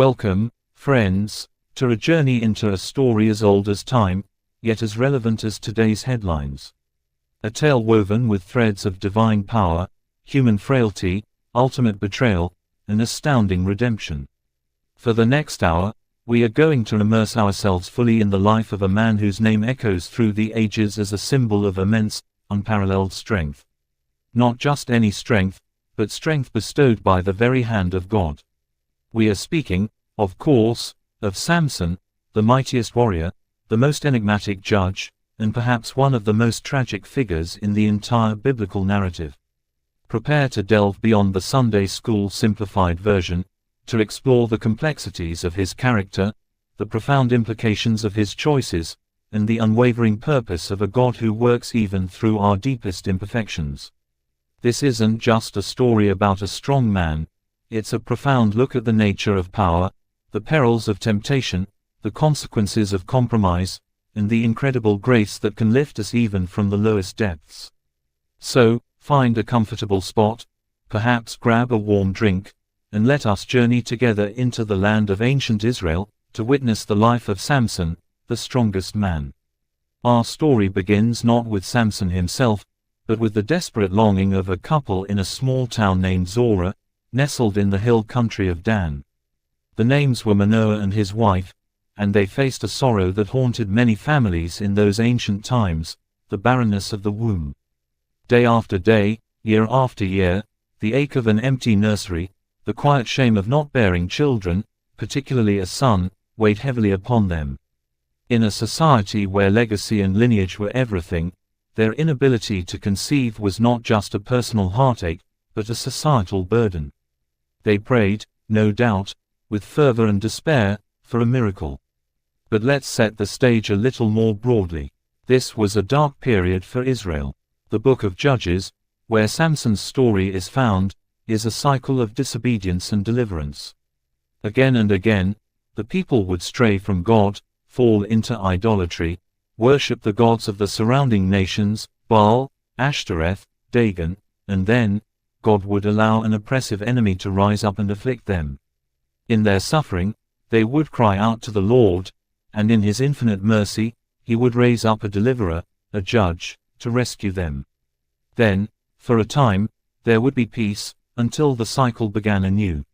Welcome, friends, to a journey into a story as old as time, yet as relevant as today's headlines. A tale woven with threads of divine power, human frailty, ultimate betrayal, and astounding redemption. For the next hour, we are going to immerse ourselves fully in the life of a man whose name echoes through the ages as a symbol of immense, unparalleled strength. Not just any strength, but strength bestowed by the very hand of God. We are speaking, of course, of Samson, the mightiest warrior, the most enigmatic judge, and perhaps one of the most tragic figures in the entire biblical narrative. Prepare to delve beyond the Sunday school simplified version, to explore the complexities of his character, the profound implications of his choices, and the unwavering purpose of a God who works even through our deepest imperfections. This isn't just a story about a strong man, it's a profound look at the nature of power, the perils of temptation, the consequences of compromise, and the incredible grace that can lift us even from the lowest depths. So, find a comfortable spot, perhaps grab a warm drink, and let us journey together into the land of ancient Israel, to witness the life of Samson, the strongest man. Our story begins not with Samson himself, but with the desperate longing of a couple in a small town named Zorah, nestled in the hill country of Dan. The names were Manoah and his wife, and they faced a sorrow that haunted many families in those ancient times, the barrenness of the womb. Day after day, year after year, the ache of an empty nursery, the quiet shame of not bearing children, particularly a son, weighed heavily upon them. In a society where legacy and lineage were everything, their inability to conceive was not just a personal heartache, but a societal burden. They prayed, no doubt, with fervor and despair, for a miracle. But let's set the stage a little more broadly. This was a dark period for Israel. The book of Judges, where Samson's story is found, is a cycle of disobedience and deliverance. Again and again, the people would stray from God, fall into idolatry, worship the gods of the surrounding nations, Baal, Ashtoreth, Dagon, and then, God would allow an oppressive enemy to rise up and afflict them. In their suffering, they would cry out to the Lord, and in His infinite mercy, He would raise up a deliverer, a judge, to rescue them. Then, for a time, there would be peace, until the cycle began anew.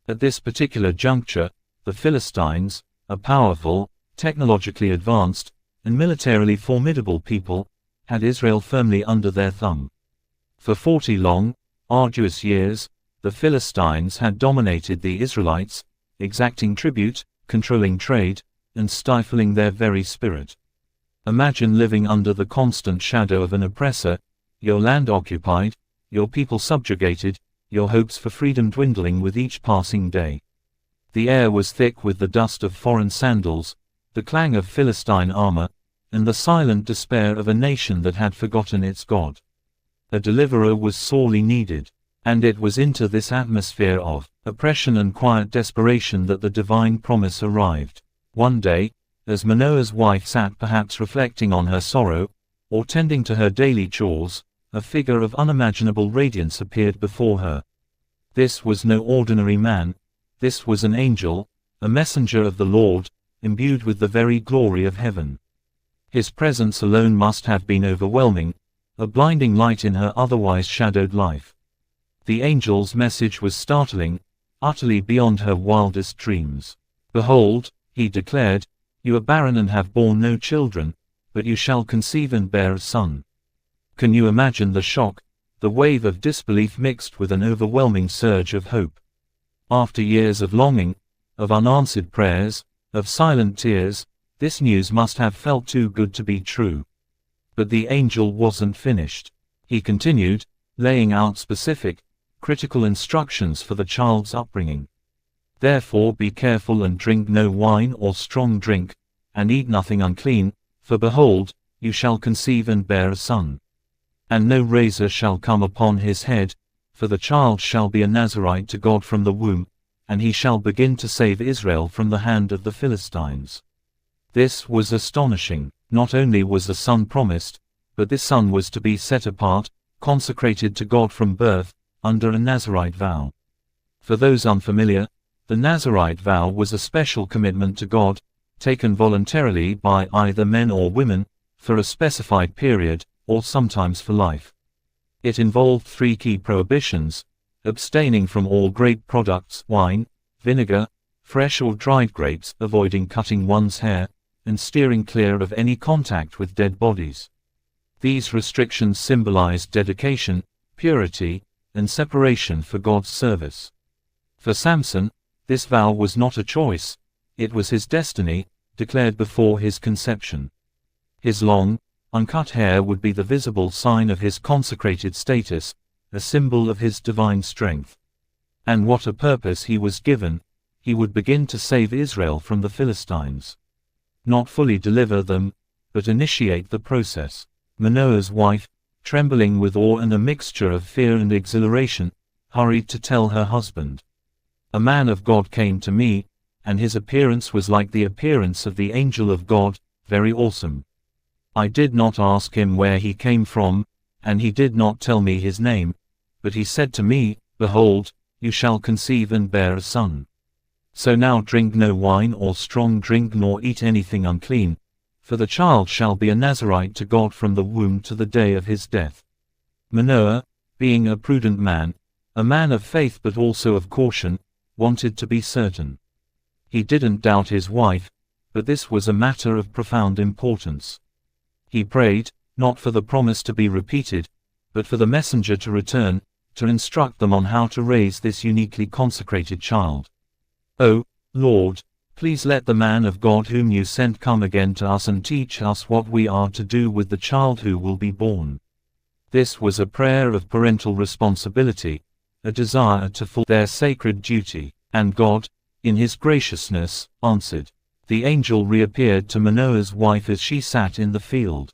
At this particular juncture, the Philistines, a powerful, technologically advanced, and militarily formidable people, had Israel firmly under their thumb. For 40 long, arduous years, the Philistines had dominated the Israelites, exacting tribute, controlling trade, and stifling their very spirit. Imagine living under the constant shadow of an oppressor, your land occupied, your people subjugated, your hopes for freedom dwindling with each passing day. The air was thick with the dust of foreign sandals, the clang of Philistine armor, and the silent despair of a nation that had forgotten its God. A deliverer was sorely needed, and it was into this atmosphere of oppression and quiet desperation that the divine promise arrived. One day, as Manoah's wife sat perhaps reflecting on her sorrow, or tending to her daily chores, a figure of unimaginable radiance appeared before her. This was no ordinary man, this was an angel, a messenger of the Lord, imbued with the very glory of heaven. His presence alone must have been overwhelming, a blinding light in her otherwise shadowed life. The angel's message was startling, utterly beyond her wildest dreams. "Behold," he declared, "you are barren and have borne no children, but you shall conceive and bear a son." Can you imagine the shock, the wave of disbelief mixed with an overwhelming surge of hope? After years of longing, of unanswered prayers, of silent tears, this news must have felt too good to be true. But the angel wasn't finished. He continued, laying out specific, critical instructions for the child's upbringing. "Therefore be careful and drink no wine or strong drink, and eat nothing unclean, for behold, you shall conceive and bear a son. And no razor shall come upon his head, for the child shall be a Nazirite to God from the womb, and he shall begin to save Israel from the hand of the Philistines." This was astonishing. Not only was a son promised, but this son was to be set apart, consecrated to God from birth, under a Nazirite vow. For those unfamiliar, The Nazirite vow was a special commitment to God, taken voluntarily by either men or women, for a specified period, or sometimes for life. It involved 3 key prohibitions: abstaining from all grape products, wine, vinegar, fresh or dried grapes, avoiding cutting one's hair, and steering clear of any contact with dead bodies. These restrictions symbolized dedication, purity, and separation for God's service. For Samson, this vow was not a choice, it was his destiny, declared before his conception. His long, uncut hair would be the visible sign of his consecrated status, a symbol of his divine strength. And what a purpose he was given: he would begin to save Israel from the Philistines. Not fully deliver them, but initiate the process. Manoah's wife, trembling with awe and a mixture of fear and exhilaration, hurried to tell her husband. "A man of God came to me, and his appearance was like the appearance of the angel of God, very awesome. I did not ask him where he came from, and he did not tell me his name, but he said to me, 'Behold, you shall conceive and bear a son. So now drink no wine or strong drink nor eat anything unclean, for the child shall be a Nazirite to God from the womb to the day of his death.'" Manoah, being a prudent man, a man of faith but also of caution, wanted to be certain. He didn't doubt his wife, but this was a matter of profound importance. He prayed, not for the promise to be repeated, but for the messenger to return, to instruct them on how to raise this uniquely consecrated child. "Oh, Lord, please let the man of God whom you sent come again to us and teach us what we are to do with the child who will be born." This was a prayer of parental responsibility, a desire to fulfill their sacred duty, and God, in his graciousness, answered. The angel reappeared to Manoah's wife as she sat in the field.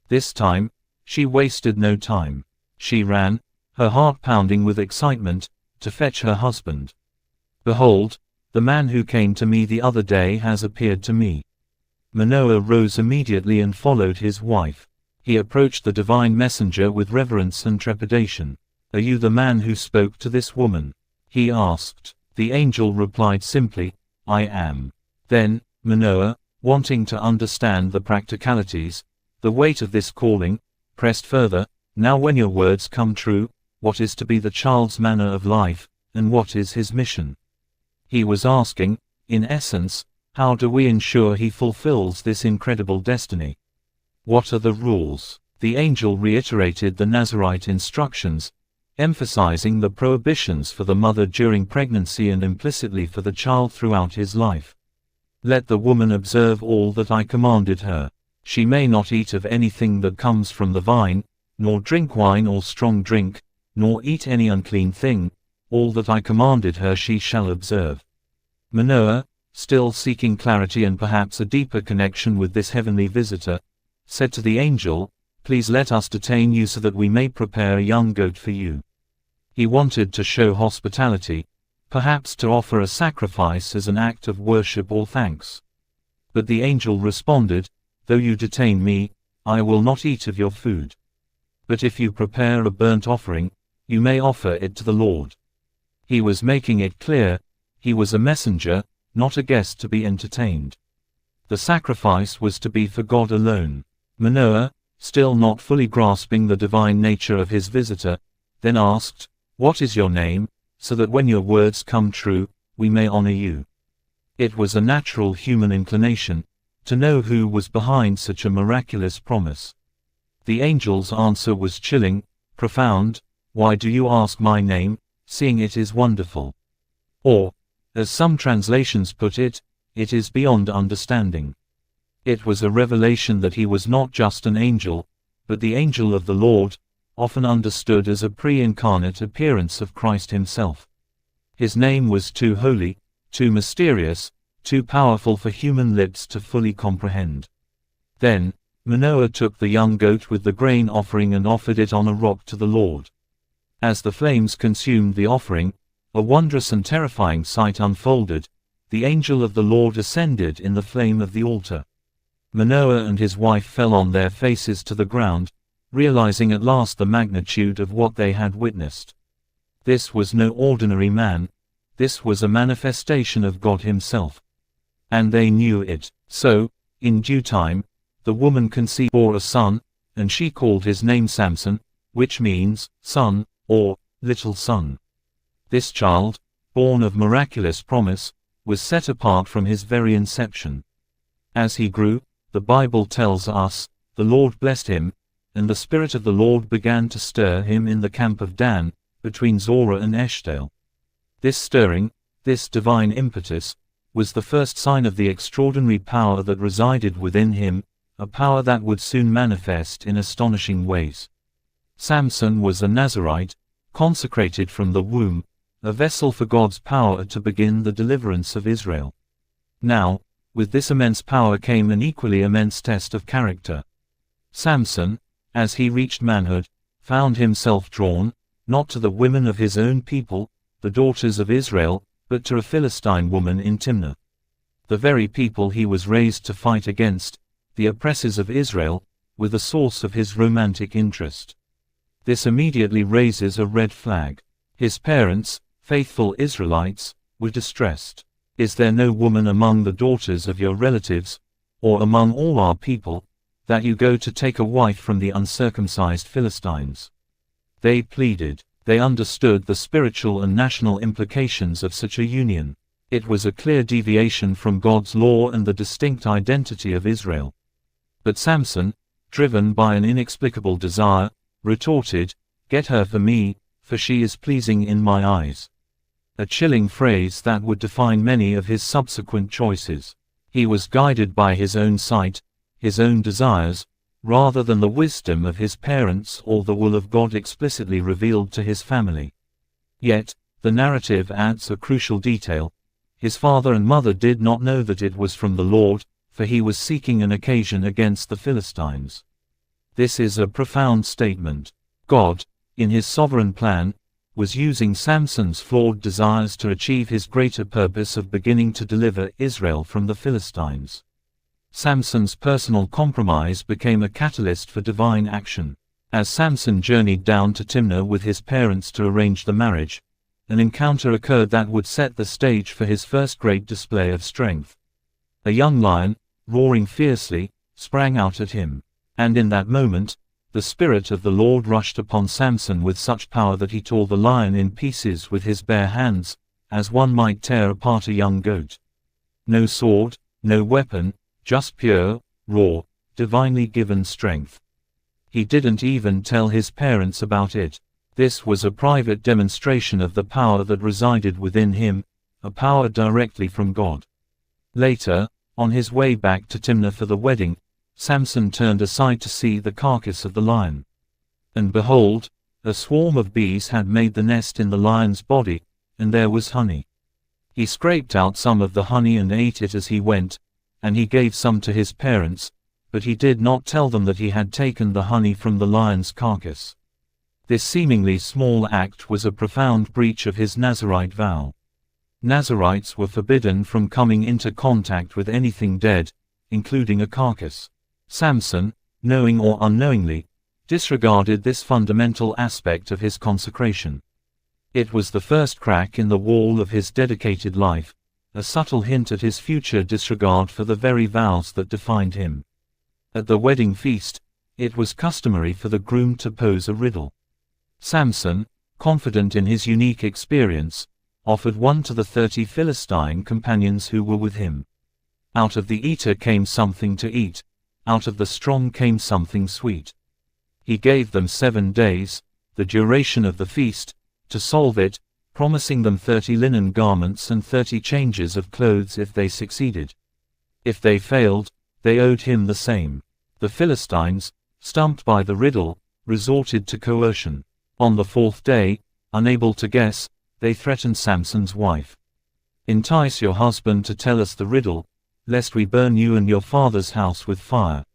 This time, she wasted no time. She ran, her heart pounding with excitement, to fetch her husband. "Behold, the man who came to me the other day has appeared to me." Manoah rose immediately and followed his wife. He approached the divine messenger with reverence and trepidation. "Are you the man who spoke to this woman?" he asked. The angel replied simply, "I am." Then, Manoah, wanting to understand the practicalities, the weight of this calling, pressed further, "Now when your words come true, what is to be the child's manner of life, and what is his mission?" He was asking, in essence, how do we ensure he fulfills this incredible destiny? What are the rules? The angel reiterated the Nazirite instructions, emphasizing the prohibitions for the mother during pregnancy and implicitly for the child throughout his life. "Let the woman observe all that I commanded her. She may not eat of anything that comes from the vine, nor drink wine or strong drink, nor eat any unclean thing. All that I commanded her she shall observe." Manoah, still seeking clarity and perhaps a deeper connection with this heavenly visitor, said to the angel, "Please let us detain you so that we may prepare a young goat for you." He wanted to show hospitality, perhaps to offer a sacrifice as an act of worship or thanks. But the angel responded, "Though you detain me, I will not eat of your food. But if you prepare a burnt offering, you may offer it to the Lord." He was making it clear, he was a messenger, not a guest to be entertained. The sacrifice was to be for God alone. Manoah, still not fully grasping the divine nature of his visitor, then asked, "What is your name, so that when your words come true, we may honor you?" It was a natural human inclination, to know who was behind such a miraculous promise. The angel's answer was chilling, profound, "Why do you ask my name, seeing it is wonderful?" Or, as some translations put it, "It is beyond understanding." It was a revelation that he was not just an angel, but the angel of the Lord, often understood as a pre-incarnate appearance of Christ himself. His name was too holy, too mysterious, too powerful for human lips to fully comprehend. Then, Manoah took the young goat with the grain offering and offered it on a rock to the Lord. As the flames consumed the offering, a wondrous and terrifying sight unfolded. The angel of the Lord ascended in the flame of the altar. Manoah and his wife fell on their faces to the ground, realizing at last the magnitude of what they had witnessed. This was no ordinary man. This was a manifestation of God himself. And they knew it. So, in due time, the woman conceived, bore a son, and she called his name Samson, which means, son, or, little son. This child, born of miraculous promise, was set apart from his very inception. As he grew, the Bible tells us, the Lord blessed him, and the Spirit of the Lord began to stir him in the camp of Dan, between Zorah and Eshtaol. This stirring, this divine impetus, was the first sign of the extraordinary power that resided within him, a power that would soon manifest in astonishing ways. Samson was a Nazirite, consecrated from the womb, a vessel for God's power to begin the deliverance of Israel. Now, with this immense power came an equally immense test of character. Samson, as he reached manhood, found himself drawn, not to the women of his own people, the daughters of Israel, but to a Philistine woman in Timnah. The very people he was raised to fight against, the oppressors of Israel, were the source of his romantic interest. This immediately raises a red flag. His parents, faithful Israelites, were distressed. Is there no woman among the daughters of your relatives, or among all our people, that you go to take a wife from the uncircumcised Philistines? They pleaded. They understood the spiritual and national implications of such a union. It was a clear deviation from God's law and the distinct identity of Israel. But Samson, driven by an inexplicable desire, retorted, "Get her for me, for she is pleasing in my eyes." A chilling phrase that would define many of his subsequent choices. He was guided by his own sight, his own desires, rather than the wisdom of his parents or the will of God explicitly revealed to his family. Yet, the narrative adds a crucial detail. His father and mother did not know that it was from the Lord, for he was seeking an occasion against the Philistines. This is a profound statement. God, in his sovereign plan, was using Samson's flawed desires to achieve his greater purpose of beginning to deliver Israel from the Philistines. Samson's personal compromise became a catalyst for divine action. As Samson journeyed down to Timnah with his parents to arrange the marriage, an encounter occurred that would set the stage for his first great display of strength. A young lion, roaring fiercely, sprang out at him. And in that moment, the Spirit of the Lord rushed upon Samson with such power that he tore the lion in pieces with his bare hands, as one might tear apart a young goat. No sword, no weapon, just pure, raw, divinely given strength. He didn't even tell his parents about it. This was a private demonstration of the power that resided within him, a power directly from God. Later, on his way back to Timnah for the wedding, Samson turned aside to see the carcass of the lion. And behold, a swarm of bees had made the nest in the lion's body, and there was honey. He scraped out some of the honey and ate it as he went, and he gave some to his parents, but he did not tell them that he had taken the honey from the lion's carcass. This seemingly small act was a profound breach of his Nazirite vow. Nazirites were forbidden from coming into contact with anything dead, including a carcass. Samson, knowing or unknowingly, disregarded this fundamental aspect of his consecration. It was the first crack in the wall of his dedicated life, a subtle hint at his future disregard for the very vows that defined him. At the wedding feast, it was customary for the groom to pose a riddle. Samson, confident in his unique experience, offered one to the 30 Philistine companions who were with him. Out of the eater came something to eat, out of the strong came something sweet. He gave them 7 days, the duration of the feast, to solve it, promising them 30 linen garments and 30 changes of clothes if they succeeded. If they failed, they owed him the same. The Philistines, stumped by the riddle, resorted to coercion. On the 4th day, unable to guess, they threatened Samson's wife. "Entice your husband to tell us the riddle, lest we burn you and your father's house with fire.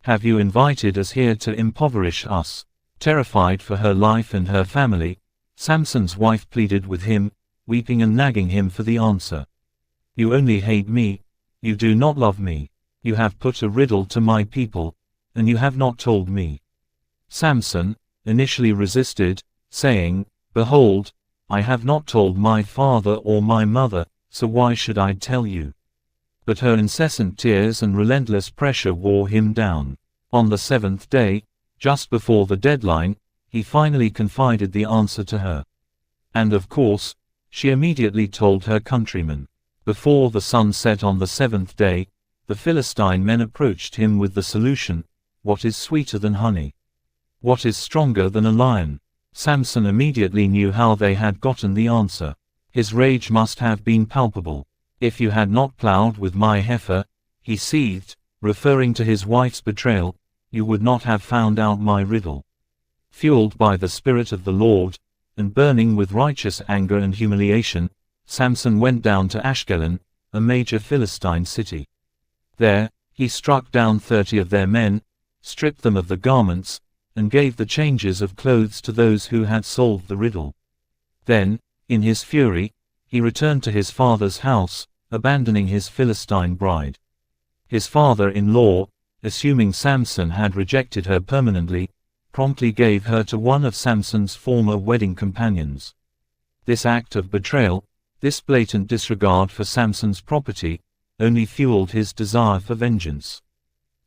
Have you invited us here to impoverish us?" Terrified for her life and her family, Samson's wife pleaded with him, weeping and nagging him for the answer. "You only hate me, you do not love me. You have put a riddle to my people, and you have not told me." Samson initially resisted, saying, "Behold, I have not told my father or my mother, so why should I tell you? But her incessant tears and relentless pressure wore him down. On the 7th day, just before the deadline, he finally confided the answer to her. And of course, she immediately told her countrymen. Before the sun set on the 7th day, the Philistine men approached him with the solution: what is sweeter than honey? What is stronger than a lion? Samson immediately knew how they had gotten the answer. His rage must have been palpable. If you had not plowed with my heifer, he seethed, referring to his wife's betrayal, you would not have found out my riddle. Fueled by the Spirit of the Lord, and burning with righteous anger and humiliation, Samson went down to Ashkelon, a major Philistine city. There, he struck down 30 of their men, stripped them of the garments, and gave the changes of clothes to those who had solved the riddle. Then, in his fury, he returned to his father's house, abandoning his Philistine bride. His father-in-law, assuming Samson had rejected her permanently, promptly gave her to one of Samson's former wedding companions. This act of betrayal, this blatant disregard for Samson's property, only fueled his desire for vengeance.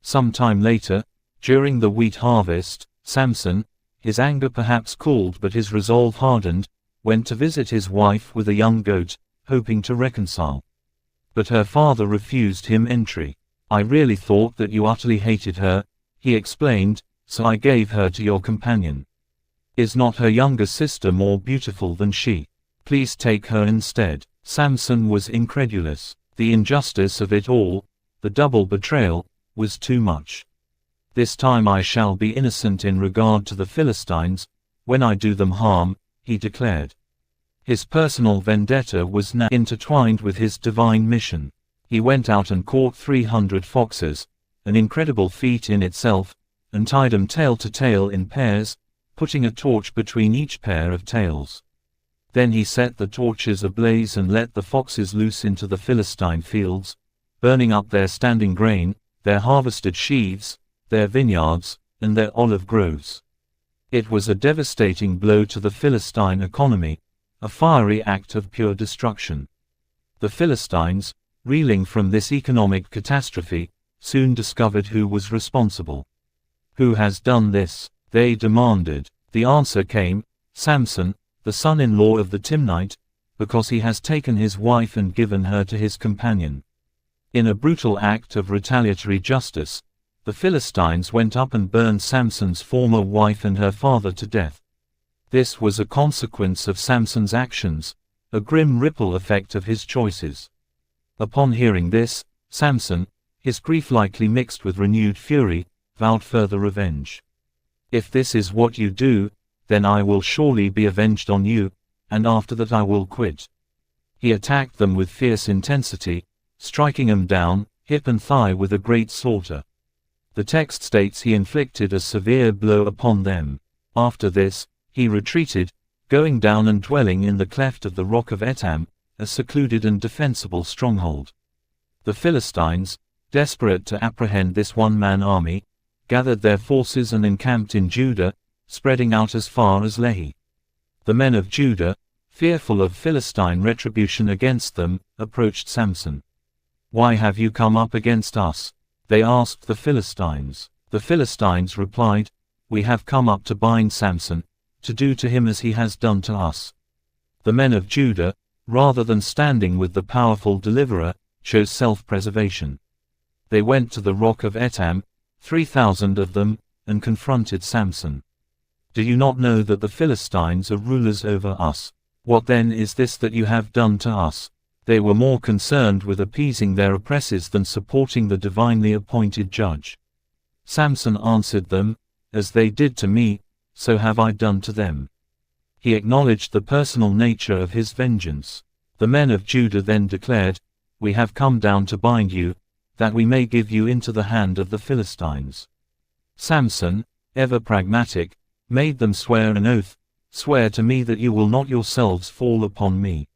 Some time later, during the wheat harvest, Samson, his anger perhaps cooled but his resolve hardened, went to visit his wife with a young goat, hoping to reconcile. But her father refused him entry. I really thought that you utterly hated her, he explained, so I gave her to your companion. Is not her younger sister more beautiful than she? Please take her instead. Samson was incredulous. The injustice of it all, the double betrayal, was too much. This time I shall be innocent in regard to the Philistines, when I do them harm, he declared. His personal vendetta was now intertwined with his divine mission. He went out and caught 300 foxes, an incredible feat in itself, and tied them tail to tail in pairs, putting a torch between each pair of tails. Then he set the torches ablaze and let the foxes loose into the Philistine fields, burning up their standing grain, their harvested sheaves, their vineyards, and their olive groves. It was a devastating blow to the Philistine economy, a fiery act of pure destruction. The Philistines, reeling from this economic catastrophe, soon discovered who was responsible. Who has done this? They demanded. The answer came: Samson, the son-in-law of the Timnite, because he has taken his wife and given her to his companion. In a brutal act of retaliatory justice, the Philistines went up and burned Samson's former wife and her father to death. This was a consequence of Samson's actions, a grim ripple effect of his choices. Upon hearing this, Samson, his grief likely mixed with renewed fury, vowed further revenge. If this is what you do, then I will surely be avenged on you, and after that I will quit. He attacked them with fierce intensity, striking them down, hip and thigh with a great slaughter. The text states he inflicted a severe blow upon them. After this, he retreated, going down and dwelling in the cleft of the rock of Etam, a secluded and defensible stronghold. The Philistines, desperate to apprehend this one-man army, gathered their forces and encamped in Judah, spreading out as far as Lehi. The men of Judah, fearful of Philistine retribution against them, approached Samson. "Why have you come up against us?" they asked the Philistines. The Philistines replied, "We have come up to bind Samson, to do to him as he has done to us." The men of Judah, rather than standing with the powerful deliverer, chose self-preservation. They went to the rock of Etam, 3,000 of them, and confronted Samson. "Do you not know that the Philistines are rulers over us? What then is this that you have done to us?" They were more concerned with appeasing their oppressors than supporting the divinely appointed judge. Samson answered them, "As they did to me, so have I done to them." He acknowledged the personal nature of his vengeance. The men of Judah then declared, "We have come down to bind you, that we may give you into the hand of the Philistines." Samson, ever pragmatic, made them swear an oath, "Swear to me that you will not yourselves fall upon me."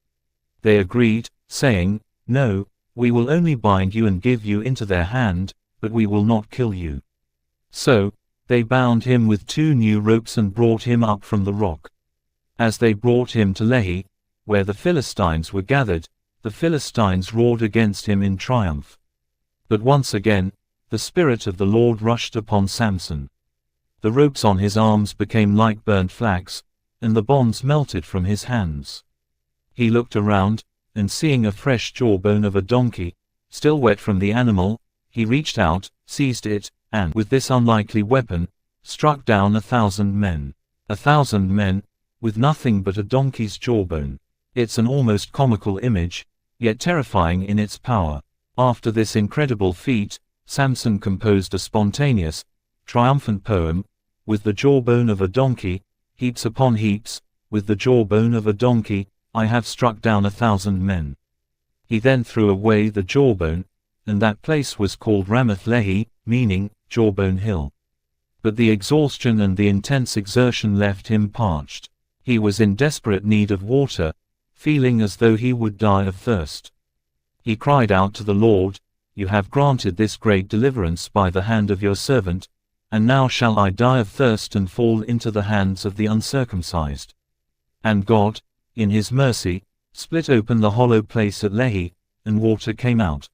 They agreed, saying, "No, we will only bind you and give you into their hand, but we will not kill you." So, they bound him with 2 new ropes and brought him up from the rock. As they brought him to Lehi, where the Philistines were gathered, the Philistines roared against him in triumph. But once again, the Spirit of the Lord rushed upon Samson. The ropes on his arms became like burnt flax, and the bonds melted from his hands. He looked around, and seeing a fresh jawbone of a donkey, still wet from the animal, he reached out, seized it, and, with this unlikely weapon, struck down 1,000 men. 1,000 men, with nothing but a donkey's jawbone. It's an almost comical image, yet terrifying in its power. After this incredible feat, Samson composed a spontaneous, triumphant poem, with the jawbone of a donkey, heaps upon heaps, with the jawbone of a donkey, I have struck down 1,000 men. He then threw away the jawbone, and that place was called Ramath Lehi, meaning, Jawbone Hill. But the exhaustion and the intense exertion left him parched. He was in desperate need of water, feeling as though he would die of thirst. He cried out to the Lord, You have granted this great deliverance by the hand of your servant, and now shall I die of thirst and fall into the hands of the uncircumcised. And God, in his mercy, split open the hollow place at Lehi, and water came out.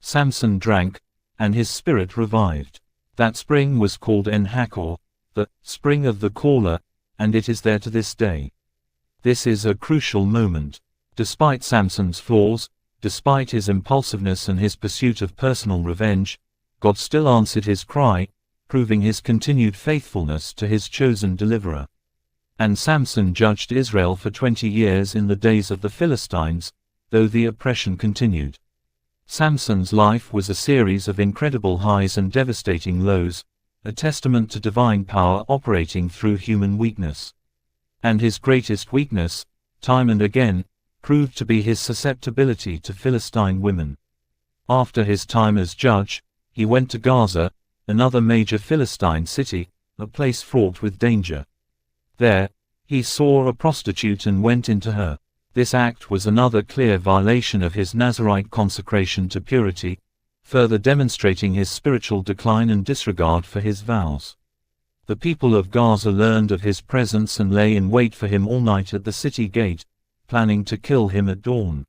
Samson drank, and his spirit revived. That spring was called En-Hakkore, the spring of the caller, and it is there to this day. This is a crucial moment. Despite Samson's flaws, despite his impulsiveness and his pursuit of personal revenge, God still answered his cry, proving his continued faithfulness to his chosen deliverer. And Samson judged Israel for 20 years in the days of the Philistines, though the oppression continued. Samson's life was a series of incredible highs and devastating lows, a testament to divine power operating through human weakness. And his greatest weakness, time and again, proved to be his susceptibility to Philistine women. After his time as judge, he went to Gaza, another major Philistine city, a place fraught with danger. There, he saw a prostitute and went into her. This act was another clear violation of his Nazirite consecration to purity, further demonstrating his spiritual decline and disregard for his vows. The people of Gaza learned of his presence and lay in wait for him all night at the city gate, planning to kill him at dawn.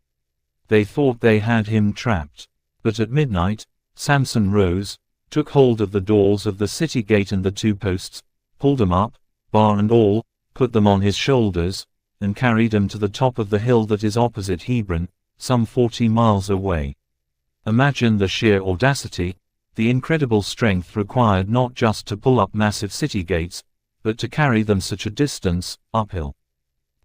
They thought they had him trapped. But at midnight, Samson rose, took hold of the doors of the city gate and the 2 posts, pulled them up, bar and all, put them on his shoulders, and carried him to the top of the hill that is opposite Hebron, some 40 miles away. Imagine the sheer audacity, the incredible strength required not just to pull up massive city gates, but to carry them such a distance, uphill.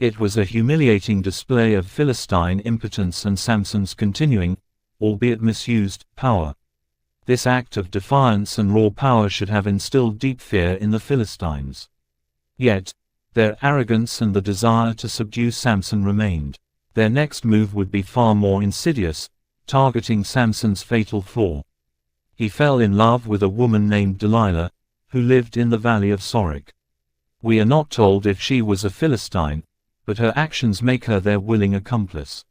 It was a humiliating display of Philistine impotence and Samson's continuing, albeit misused, power. This act of defiance and raw power should have instilled deep fear in the Philistines. Yet, their arrogance and the desire to subdue Samson remained. Their next move would be far more insidious, targeting Samson's fatal flaw. He fell in love with a woman named Delilah, who lived in the valley of Sorek. We are not told if she was a Philistine, but her actions make her their willing accomplice.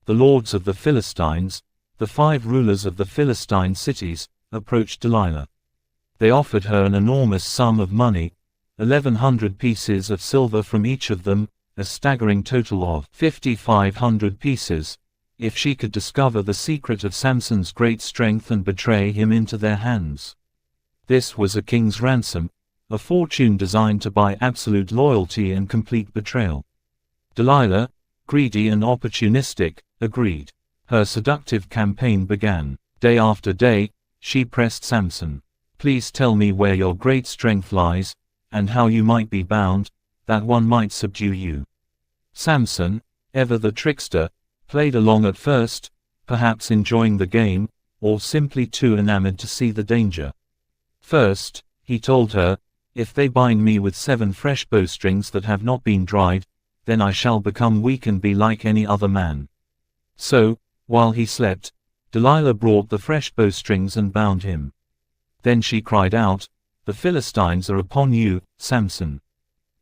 The lords of the Philistines, the 5 rulers of the Philistine cities, approached Delilah. They offered her an enormous sum of money, 1,100 pieces of silver from each of them, a staggering total of 5,500 pieces, if she could discover the secret of Samson's great strength and betray him into their hands. This was a king's ransom, a fortune designed to buy absolute loyalty and complete betrayal. Delilah, greedy and opportunistic, agreed. Her seductive campaign began. Day after day, she pressed Samson. Please tell me where your great strength lies, and how you might be bound, that one might subdue you. Samson, ever the trickster, played along at first, perhaps enjoying the game, or simply too enamored to see the danger. First, he told her, if they bind me with 7 fresh bowstrings that have not been dried, then I shall become weak and be like any other man. So, while he slept, Delilah brought the fresh bowstrings and bound him. Then she cried out, The Philistines are upon you, Samson.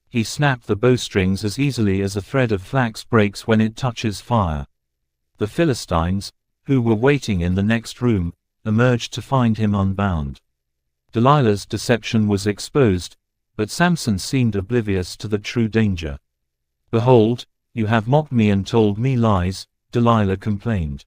He snapped the bowstrings as easily as a thread of flax breaks when it touches fire. The Philistines, who were waiting in the next room, emerged to find him unbound. Delilah's deception was exposed, but Samson seemed oblivious to the true danger. "Behold, you have mocked me and told me lies," Delilah complained.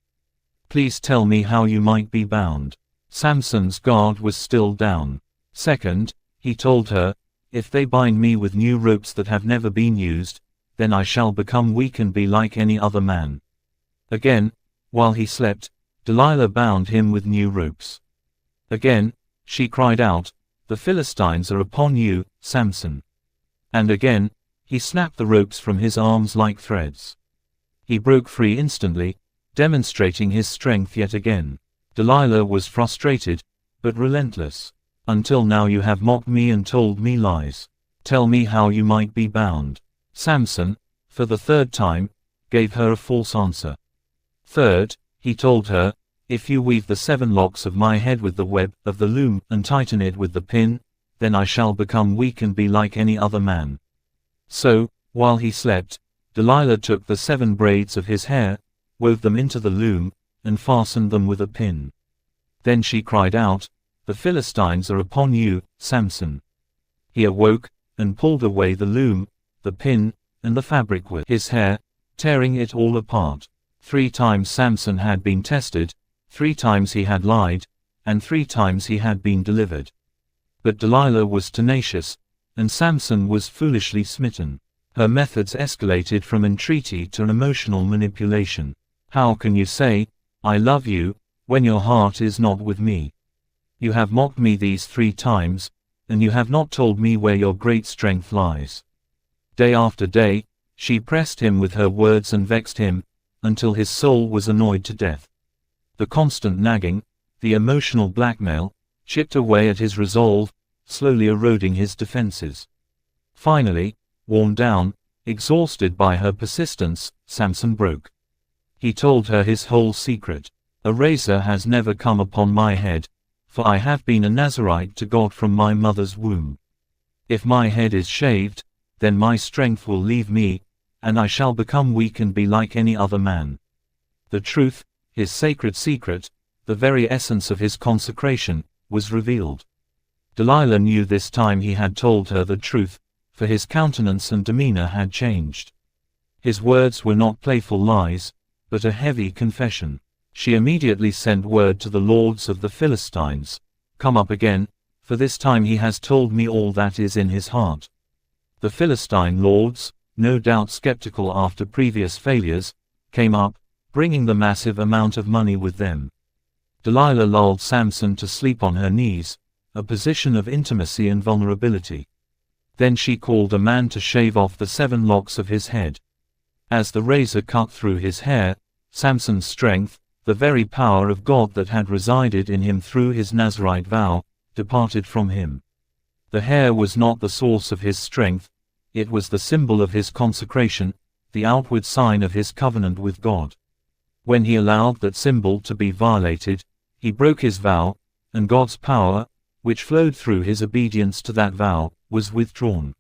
"Please tell me how you might be bound." Samson's guard was still down. "Second," he told her, "if they bind me with new ropes that have never been used, then I shall become weak and be like any other man." Again, while he slept, Delilah bound him with new ropes. Again, she cried out, "The Philistines are upon you, Samson." And again, he snapped the ropes from his arms like threads. He broke free instantly, demonstrating his strength yet again. Delilah was frustrated, but relentless. "Until now you have mocked me and told me lies. Tell me how you might be bound." Samson, for the third time, gave her a false answer. Third, he told her, "If you weave the 7 locks of my head with the web of the loom and tighten it with the pin, then I shall become weak and be like any other man." So, while he slept, Delilah took the 7 braids of his hair, wove them into the loom, and fastened them with a pin. Then she cried out, "The Philistines are upon you, Samson." He awoke, and pulled away the loom, the pin, and the fabric with his hair, tearing it all apart. 3 times Samson had been tested, 3 times he had lied, and 3 times he had been delivered. But Delilah was tenacious, and Samson was foolishly smitten. Her methods escalated from entreaty to emotional manipulation. "How can you say, 'I love you,' when your heart is not with me? You have mocked me these 3 times, and you have not told me where your great strength lies." Day after day, she pressed him with her words and vexed him, until his soul was annoyed to death. The constant nagging, the emotional blackmail, chipped away at his resolve, slowly eroding his defenses. Finally, worn down, exhausted by her persistence, Samson broke. He told her his whole secret. "A razor has never come upon my head, for I have been a Nazirite to God from my mother's womb. If my head is shaved, then my strength will leave me, and I shall become weak and be like any other man." The truth, his sacred secret, the very essence of his consecration, was revealed. Delilah knew this time he had told her the truth, for his countenance and demeanor had changed. His words were not playful lies, but a heavy confession. She immediately sent word to the lords of the Philistines, "Come up again, for this time he has told me all that is in his heart." The Philistine lords, no doubt skeptical after previous failures, came up, bringing the massive amount of money with them. Delilah lulled Samson to sleep on her knees, a position of intimacy and vulnerability. Then she called a man to shave off the 7 locks of his head. As the razor cut through his hair, Samson's strength, the very power of God that had resided in him through his Nazirite vow, departed from him. The hair was not the source of his strength, it was the symbol of his consecration, the outward sign of his covenant with God. When he allowed that symbol to be violated, he broke his vow, and God's power, which flowed through his obedience to that vow, was withdrawn.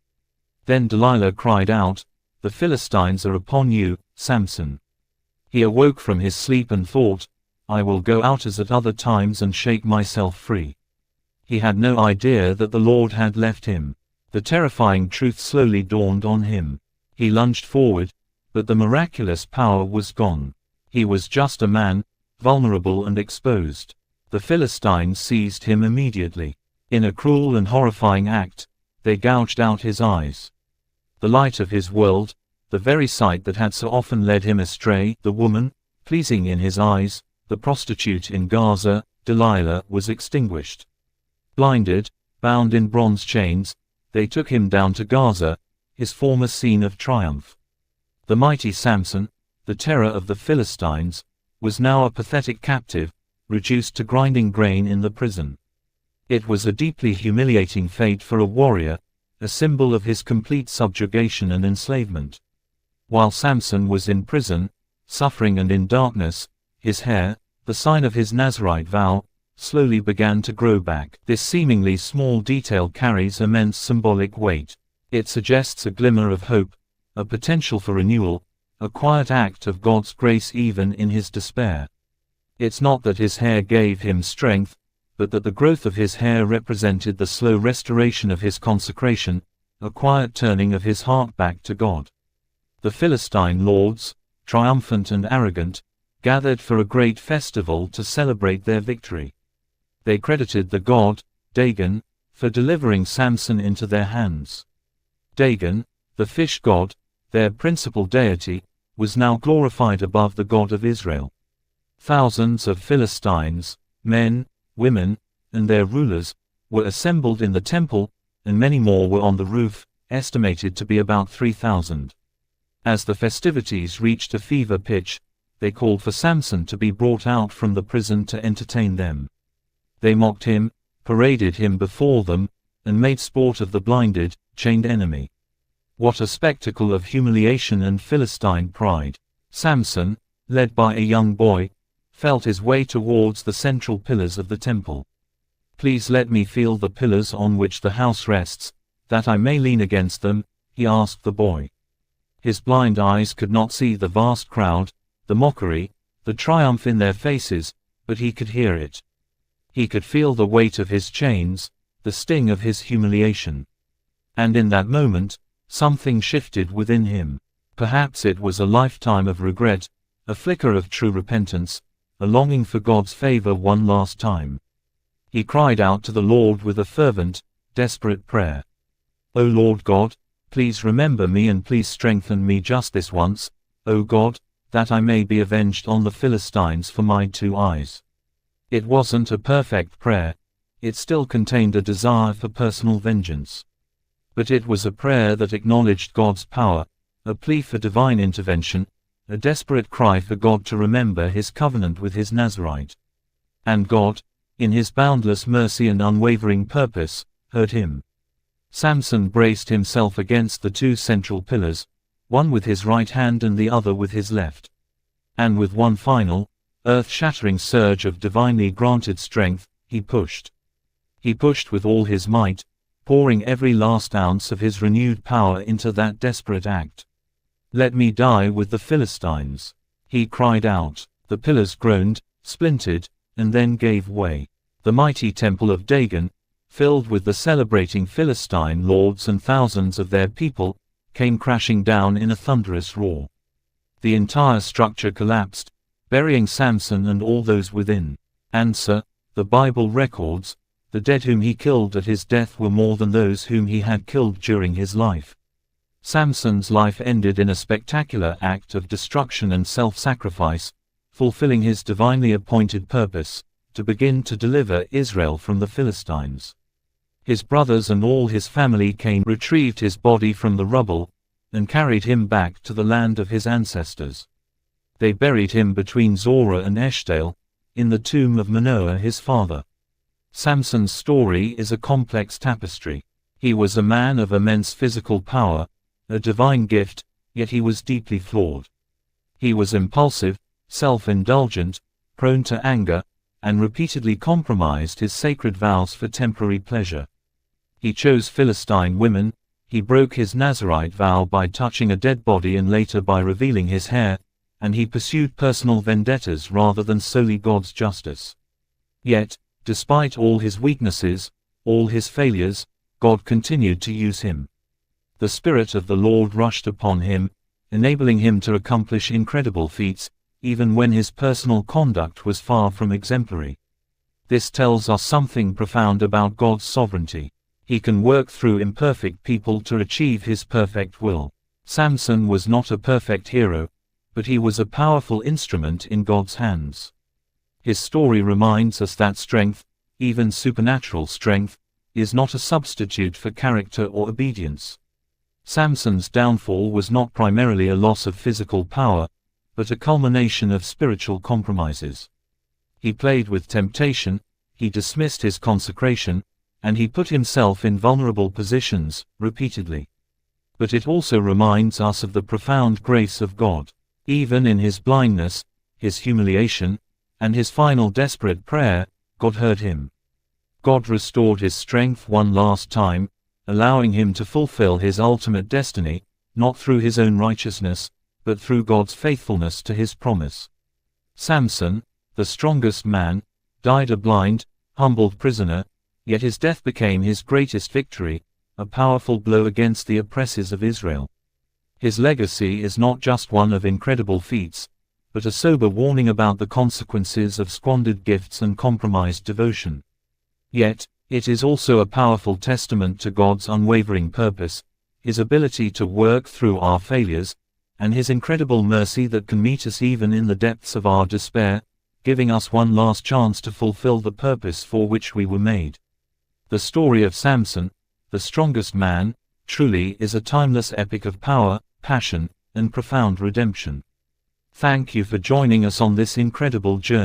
Then Delilah cried out, "The Philistines are upon you, Samson." He awoke from his sleep and thought, "I will go out as at other times and shake myself free." He had no idea that the Lord had left him. The terrifying truth slowly dawned on him. He lunged forward, but the miraculous power was gone. He was just a man, vulnerable and exposed. The Philistines seized him immediately. In a cruel and horrifying act, they gouged out his eyes. The light of his world, the very sight that had so often led him astray, the woman, pleasing in his eyes, the prostitute in Gaza, Delilah, was extinguished. Blinded, bound in bronze chains, they took him down to Gaza, his former scene of triumph. The mighty Samson, the terror of the Philistines, was now a pathetic captive, reduced to grinding grain in the prison. It was a deeply humiliating fate for a warrior, a symbol of his complete subjugation and enslavement. While Samson was in prison, suffering and in darkness, his hair, the sign of his Nazirite vow, slowly began to grow back. This seemingly small detail carries immense symbolic weight. It suggests a glimmer of hope, a potential for renewal, a quiet act of God's grace even in his despair. It's not that his hair gave him strength, but that the growth of his hair represented the slow restoration of his consecration, a quiet turning of his heart back to God. The Philistine lords, triumphant and arrogant, gathered for a great festival to celebrate their victory. They credited the god, Dagon, for delivering Samson into their hands. Dagon, the fish god, their principal deity, was now glorified above the God of Israel. Thousands of Philistines, men, women, and their rulers, were assembled in the temple, and many more were on the roof, estimated to be about 3,000. As the festivities reached a fever pitch, they called for Samson to be brought out from the prison to entertain them. They mocked him, paraded him before them, and made sport of the blinded, chained enemy. What a spectacle of humiliation and Philistine pride! Samson, led by a young boy, felt his way towards the central pillars of the temple. "Please let me feel the pillars on which the house rests, that I may lean against them," he asked the boy. His blind eyes could not see the vast crowd, the mockery, the triumph in their faces, but he could hear it. He could feel the weight of his chains, the sting of his humiliation. And in that moment, something shifted within him. Perhaps it was a lifetime of regret, a flicker of true repentance, a longing for God's favor one last time. He cried out to the Lord with a fervent, desperate prayer. "O Lord God, please remember me and please strengthen me just this once, O God, that I may be avenged on the Philistines for my 2 eyes." It wasn't a perfect prayer, it still contained a desire for personal vengeance. But it was a prayer that acknowledged God's power, a plea for divine intervention, a desperate cry for God to remember his covenant with his Nazarite. And God, in his boundless mercy and unwavering purpose, heard him. Samson braced himself against the 2 central pillars, one with his right hand and the other with his left. And with one final, earth-shattering surge of divinely granted strength, he pushed. He pushed with all his might, pouring every last ounce of his renewed power into that desperate act. "Let me die with the Philistines," he cried out. The pillars groaned, splintered, and then gave way. The mighty temple of Dagon, filled with the celebrating Philistine lords and thousands of their people, came crashing down in a thunderous roar. The entire structure collapsed, burying Samson and all those within. Answer, the Bible records, the dead whom he killed at his death were more than those whom he had killed during his life. Samson's life ended in a spectacular act of destruction and self-sacrifice, fulfilling his divinely appointed purpose, to begin to deliver Israel from the Philistines. His brothers and all his family came, retrieved his body from the rubble, and carried him back to the land of his ancestors. They buried him between Zorah and Eshtaol, in the tomb of Manoah his father. Samson's story is a complex tapestry. He was a man of immense physical power, a divine gift, yet he was deeply flawed. He was impulsive, self-indulgent, prone to anger, and repeatedly compromised his sacred vows for temporary pleasure. He chose Philistine women, he broke his Nazarite vow by touching a dead body and later by revealing his hair, and he pursued personal vendettas rather than solely God's justice. Yet, despite all his weaknesses, all his failures, God continued to use him. The Spirit of the Lord rushed upon him, enabling him to accomplish incredible feats, even when his personal conduct was far from exemplary. This tells us something profound about God's sovereignty. He can work through imperfect people to achieve his perfect will. Samson was not a perfect hero, but he was a powerful instrument in God's hands. His story reminds us that strength, even supernatural strength, is not a substitute for character or obedience. Samson's downfall was not primarily a loss of physical power, but a culmination of spiritual compromises. He played with temptation, he dismissed his consecration, and he put himself in vulnerable positions, repeatedly. But it also reminds us of the profound grace of God. Even in his blindness, his humiliation, and his final desperate prayer, God heard him. God restored his strength one last time, allowing him to fulfill his ultimate destiny, not through his own righteousness, but through God's faithfulness to his promise. Samson, the strongest man, died a blind, humbled prisoner, yet his death became his greatest victory, a powerful blow against the oppressors of Israel. His legacy is not just one of incredible feats, but a sober warning about the consequences of squandered gifts and compromised devotion. Yet, it is also a powerful testament to God's unwavering purpose, His ability to work through our failures, and His incredible mercy that can meet us even in the depths of our despair, giving us one last chance to fulfill the purpose for which we were made. The story of Samson, the strongest man, truly is a timeless epic of power, passion, and profound redemption. Thank you for joining us on this incredible journey.